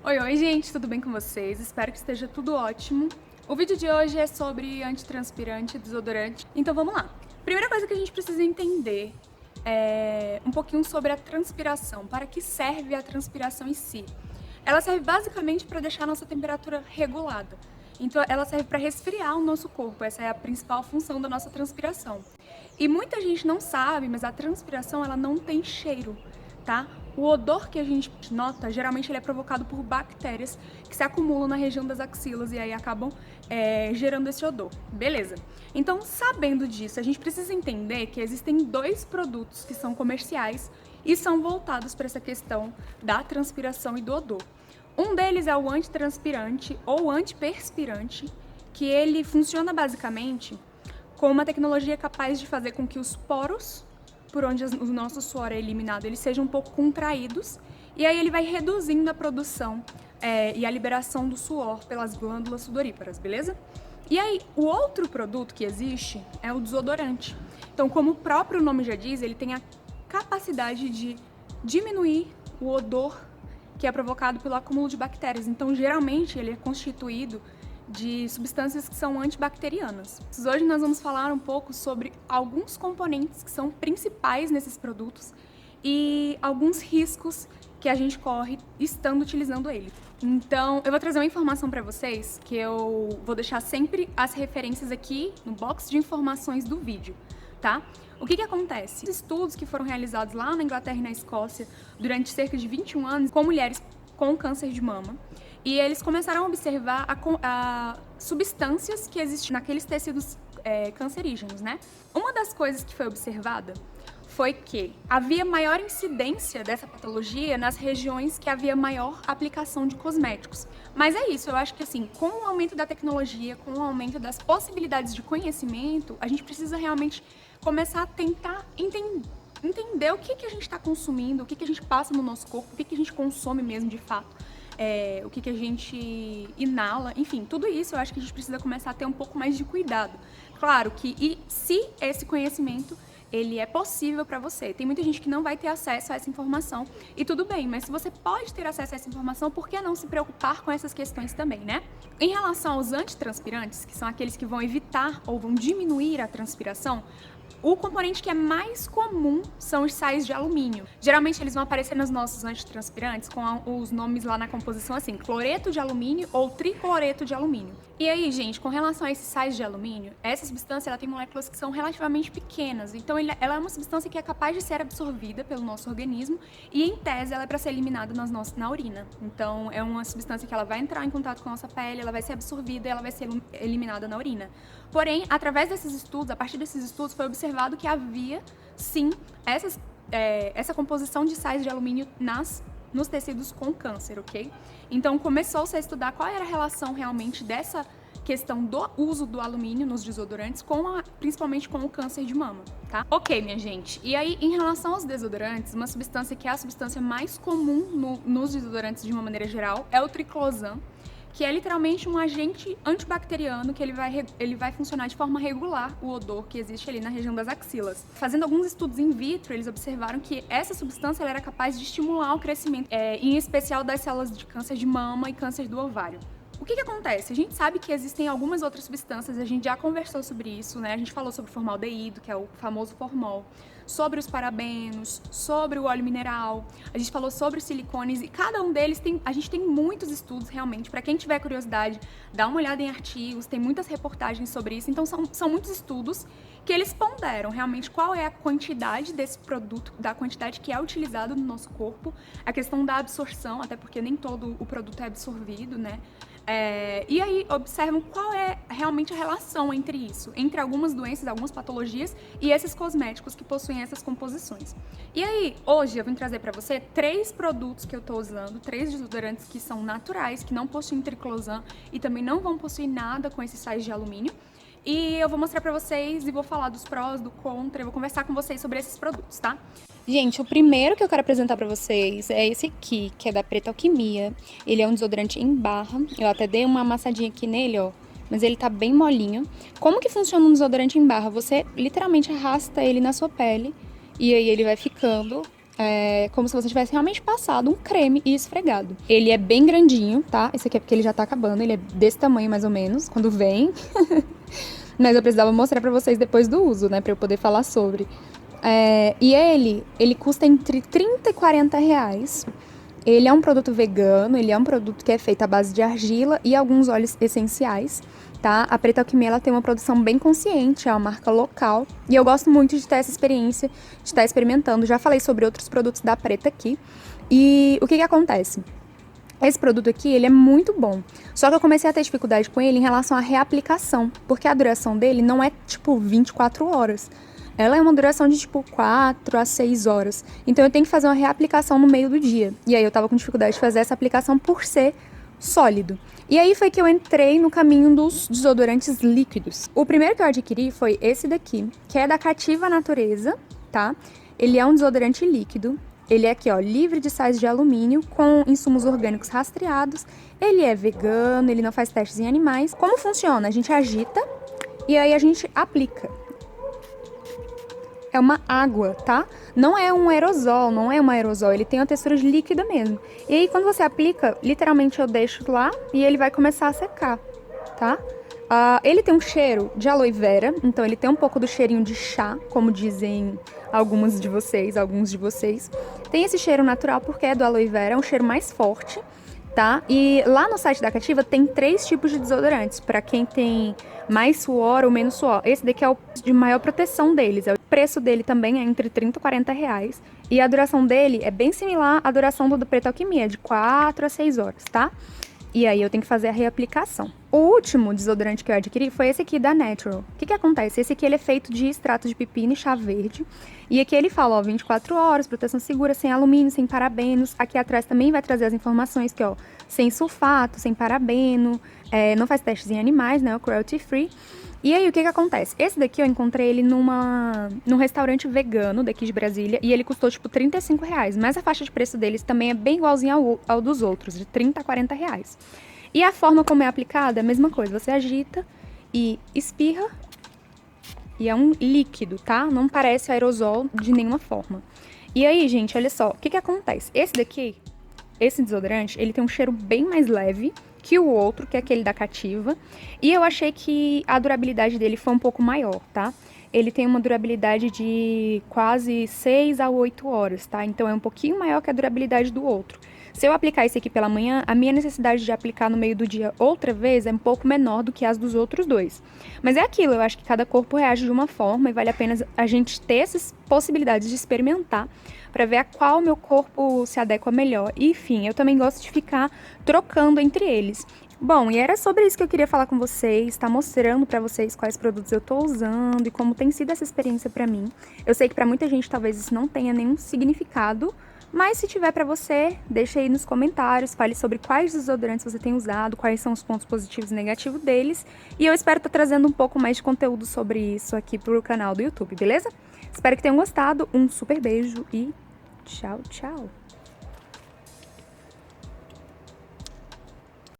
Oi, gente, tudo bem com vocês? Espero que esteja tudo ótimo. O vídeo de hoje é sobre antitranspirante e desodorante, então vamos lá. Primeira coisa que a gente precisa entender é um pouquinho sobre a transpiração. Para que serve a transpiração em si? Ela serve basicamente para deixar a nossa temperatura regulada. Então ela serve para resfriar o nosso corpo, essa é a principal função da nossa transpiração. E muita gente não sabe, mas a transpiração ela não tem cheiro, tá? O odor que a gente nota, geralmente ele é provocado por bactérias que se acumulam na região das axilas e aí acabam gerando esse odor. Beleza. Então, sabendo disso, a gente precisa entender que existem dois produtos que são comerciais e são voltados para essa questão da transpiração e do odor. Um deles é o antitranspirante ou antiperspirante, que ele funciona basicamente com uma tecnologia capaz de fazer com que os poros por onde o nosso suor é eliminado, eles sejam um pouco contraídos, e aí ele vai reduzindo a produção e a liberação do suor pelas glândulas sudoríparas, beleza? E aí, o outro produto que existe é o desodorante. Então, como o próprio nome já diz, ele tem a capacidade de diminuir o odor que é provocado pelo acúmulo de bactérias. Então, geralmente, ele é constituído de substâncias que são antibacterianas. Hoje nós vamos falar um pouco sobre alguns componentes que são principais nesses produtos e alguns riscos que a gente corre estando utilizando ele. Então, eu vou trazer uma informação para vocês que eu vou deixar sempre as referências aqui no box de informações do vídeo, tá? O que acontece? Estudos que foram realizados lá na Inglaterra e na Escócia durante cerca de 21 anos com mulheres com câncer de mama, e eles começaram a observar substâncias que existem naqueles tecidos cancerígenos, né? Uma das coisas que foi observada foi que havia maior incidência dessa patologia nas regiões que havia maior aplicação de cosméticos. Mas é isso, eu acho que assim, com o aumento da tecnologia, com o aumento das possibilidades de conhecimento, a gente precisa realmente começar a tentar entender o que a gente está consumindo, o que a gente passa no nosso corpo, o que a gente consome mesmo de fato. O que a gente inala, enfim, tudo isso eu acho que a gente precisa começar a ter um pouco mais de cuidado. Claro que se esse conhecimento ele é possível para você. Tem muita gente que não vai ter acesso a essa informação e tudo bem, mas se você pode ter acesso a essa informação, por que não se preocupar com essas questões também, né? Em relação aos antitranspirantes, que são aqueles que vão evitar ou vão diminuir a transpiração, o componente que é mais comum são os sais de alumínio. Geralmente eles vão aparecer nos nossos antitranspirantes com os nomes lá na composição assim, cloreto de alumínio ou tricloreto de alumínio. E aí, gente, com relação a esses sais de alumínio, essa substância ela tem moléculas que são relativamente pequenas, então ela é uma substância que é capaz de ser absorvida pelo nosso organismo e, em tese, ela é para ser eliminada na urina. Então, é uma substância que ela vai entrar em contato com a nossa pele, ela vai ser absorvida e ela vai ser eliminada na urina. Porém, através desses estudos, a partir desses estudos, foi observado que havia, sim, essa composição de sais de alumínio nos tecidos com câncer, ok? Então, começou-se a estudar qual era a relação realmente dessa questão do uso do alumínio nos desodorantes, principalmente com o câncer de mama, tá? Ok, minha gente. E aí, em relação aos desodorantes, uma substância que é a substância mais comum nos desodorantes de uma maneira geral é o triclosan, que é literalmente um agente antibacteriano que ele vai funcionar de forma regular o odor que existe ali na região das axilas. Fazendo alguns estudos in vitro, eles observaram que essa substância ela era capaz de estimular o crescimento, em especial das células de câncer de mama e câncer do ovário. O que acontece? A gente sabe que existem algumas outras substâncias, a gente já conversou sobre isso, né? A gente falou sobre o formaldeído, que é o famoso formol, sobre os parabenos, sobre o óleo mineral, a gente falou sobre os silicones e cada um deles a gente tem muitos estudos realmente. Para quem tiver curiosidade, dá uma olhada em artigos, tem muitas reportagens sobre isso, então são muitos estudos que eles ponderam realmente qual é a quantidade desse produto, da quantidade que é utilizado no nosso corpo, a questão da absorção, até porque nem todo o produto é absorvido, né? E aí observam qual é realmente a relação entre isso, entre algumas doenças, algumas patologias e esses cosméticos que possuem essas composições. E aí, hoje eu vim trazer para você 3 produtos que eu tô usando, 3 desodorantes que são naturais, que não possuem triclosan e também não vão possuir nada com esses sais de alumínio. E eu vou mostrar pra vocês e vou falar dos prós, do contra, eu vou conversar com vocês sobre esses produtos, tá? Gente, o primeiro que eu quero apresentar pra vocês é esse aqui, que é da Preta Alquimia. Ele é um desodorante em barra. Eu até dei uma amassadinha aqui nele, ó. Mas ele tá bem molinho. Como que funciona um desodorante em barra? Você literalmente arrasta ele na sua pele e aí ele vai ficando como se você tivesse realmente passado um creme e esfregado. Ele é bem grandinho, tá? Esse aqui é porque ele já tá acabando, ele é desse tamanho mais ou menos, quando vem. Mas eu precisava mostrar pra vocês depois do uso, né? Pra eu poder falar sobre. E ele custa entre 30 e 40 reais. Ele é um produto vegano, ele é um produto que é feito à base de argila e alguns óleos essenciais, tá? A Preta Alquimia, ela tem uma produção bem consciente, é uma marca local. E eu gosto muito de ter essa experiência, de estar experimentando. Já falei sobre outros produtos da Preta aqui. E o que acontece? Esse produto aqui, ele é muito bom. Só que eu comecei a ter dificuldade com ele em relação à reaplicação, porque a duração dele não é, tipo, 24 horas. Ela é uma duração de, tipo, 4 a 6 horas. Então, eu tenho que fazer uma reaplicação no meio do dia. E aí, eu tava com dificuldade de fazer essa aplicação por ser sólido. E aí, foi que eu entrei no caminho dos desodorantes líquidos. O primeiro que eu adquiri foi esse daqui, que é da Cativa Natureza, tá? Ele é um desodorante líquido. Ele é aqui, ó, livre de sais de alumínio, com insumos orgânicos rastreados. Ele é vegano, ele não faz testes em animais. Como funciona? A gente agita e aí a gente aplica. É uma água, tá? Não é um aerosol, não é um aerosol, ele tem uma textura de líquida mesmo. E aí, quando você aplica, literalmente eu deixo lá e ele vai começar a secar, tá? Ele tem um cheiro de aloe vera, então ele tem um pouco do cheirinho de chá, como dizem alguns de vocês. Tem esse cheiro natural porque é do aloe vera, é um cheiro mais forte, tá? E lá no site da Cativa tem 3 tipos de desodorantes, para quem tem mais suor ou menos suor. Esse daqui é o de maior proteção deles. O preço dele também é entre 30 e 40 reais. E a duração dele é bem similar à duração do Preta Alquimia, de 4 a 6 horas, tá? E aí eu tenho que fazer a reaplicação. O último desodorante que eu adquiri foi esse aqui da Natural. O que acontece? Esse aqui ele é feito de extrato de pepino e chá verde. E aqui ele fala, ó, 24 horas, proteção segura, sem alumínio, sem parabenos. Aqui atrás também vai trazer as informações que, ó, sem sulfato, sem parabeno, não faz testes em animais, né, o cruelty free. E aí, o que acontece? Esse daqui eu encontrei ele num restaurante vegano daqui de Brasília e ele custou, tipo, 35 reais. Mas a faixa de preço deles também é bem igualzinha ao dos outros, de 30 a 40 reais. E a forma como é aplicada é a mesma coisa. Você agita e espirra e é um líquido, tá? Não parece aerosol de nenhuma forma. E aí, gente, olha só, o que acontece? Esse daqui, esse desodorante, ele tem um cheiro bem mais leve que o outro, que é aquele da Cativa. E eu achei que a durabilidade dele foi um pouco maior, tá? Ele tem uma durabilidade de quase 6 a 8 horas, tá? Então é um pouquinho maior que a durabilidade do outro. Se eu aplicar esse aqui pela manhã, a minha necessidade de aplicar no meio do dia outra vez é um pouco menor do que as dos outros dois. Mas é aquilo, eu acho que cada corpo reage de uma forma e vale a pena a gente ter essas possibilidades de experimentar para ver a qual meu corpo se adequa melhor. E, enfim, eu também gosto de ficar trocando entre eles. Bom, e era sobre isso que eu queria falar com vocês, tá mostrando pra vocês quais produtos eu tô usando e como tem sido essa experiência pra mim. Eu sei que pra muita gente talvez isso não tenha nenhum significado, mas se tiver pra você, deixa aí nos comentários, fale sobre quais desodorantes você tem usado, quais são os pontos positivos e negativos deles. E eu espero estar trazendo um pouco mais de conteúdo sobre isso aqui pro canal do YouTube, beleza? Espero que tenham gostado, um super beijo e tchau, tchau!